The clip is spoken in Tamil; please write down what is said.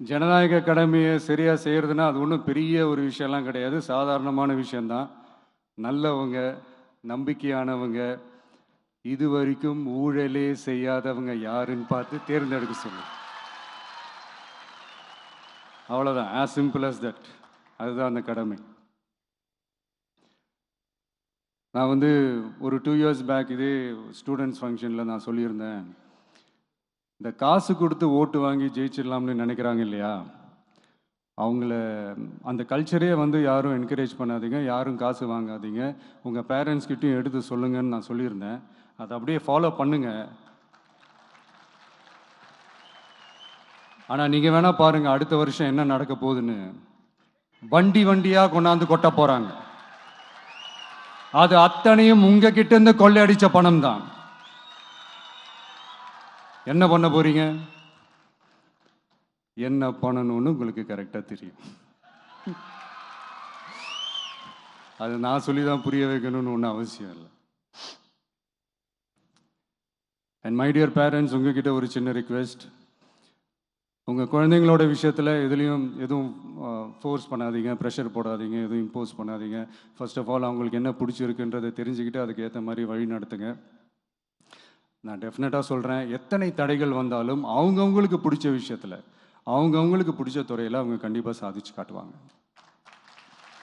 ஜனநாயக கடமையை சரியாக செய்கிறதுனா அது ஒன்றும் பெரிய ஒரு விஷயம்லாம் கிடையாது, சாதாரணமான விஷயந்தான். நல்லவங்க, நம்பிக்கையானவங்க, இது வரைக்கும் ஊழலே செய்யாதவங்க யாருன்னு பார்த்து தேர்ந்தெடுக்க சொல்லு. அவ்வளோதான், ஆஸ் சிம்பிள் அஸ் தட். அதுதான் அந்த கடமை. நான் வந்து ஒரு 2 இயர்ஸ் பேக் இதே ஸ்டூடெண்ட்ஸ் ஃபங்க்ஷனில் நான் சொல்லியிருந்தேன், இந்த காசு கொடுத்து ஓட்டு வாங்கி ஜெயிச்சிடலாம்னு நினைக்கிறாங்க இல்லையா, அவங்கள அந்த கல்ச்சரே வந்து யாரும் என்கரேஜ் பண்ணாதீங்க, யாரும் காசு வாங்காதீங்க, உங்கள் பேரண்ட்ஸ்கிட்டையும் எடுத்து சொல்லுங்கன்னு நான் சொல்லியிருந்தேன். அதை அப்படியே ஃபாலோ பண்ணுங்க. ஆனால் நீங்கள் வேணால் பாருங்கள் அடுத்த வருஷம் என்ன நடக்க போகுதுன்னு. வண்டி வண்டியாக கொண்டாந்து கொட்ட போகிறாங்க. அது அத்தனையும் உங்ககிட்ட இருந்து கொள்ளையடிச்ச பணம் தான். என்ன பண்ண போறீங்க? என்ன பண்ணணும்னு உங்களுக்கு கரெக்டாக தெரியும். அது நான் சொல்லி தான் புரிய வைக்கணும்னு ஒன்றும் அவசியம் இல்லை. அண்ட் மை டியர் பேரண்ட்ஸ், உங்ககிட்ட ஒரு சின்ன ரிக்வெஸ்ட். உங்கள் குழந்தைங்களோட விஷயத்தில் எதுவும் ஃபோர்ஸ் பண்ணாதீங்க, ப்ரெஷர் போடாதீங்க, எதுவும் இம்போஸ் பண்ணாதீங்க. ஃபர்ஸ்ட் ஆஃப் ஆல் அவங்களுக்கு என்ன பிடிச்சிருக்குன்றதை தெரிஞ்சுக்கிட்டு அதுக்கு ஏற்ற மாதிரி வழி நடத்துங்க. நான் டெஃபினட்டாக சொல்கிறேன், எத்தனை தடைகள் வந்தாலும் அவங்கவுங்களுக்கு பிடிச்ச விஷயத்தில், அவங்கவுங்களுக்கு பிடிச்ச துறையில் அவங்க கண்டிப்பாக சாதிச்சு காட்டுவாங்க.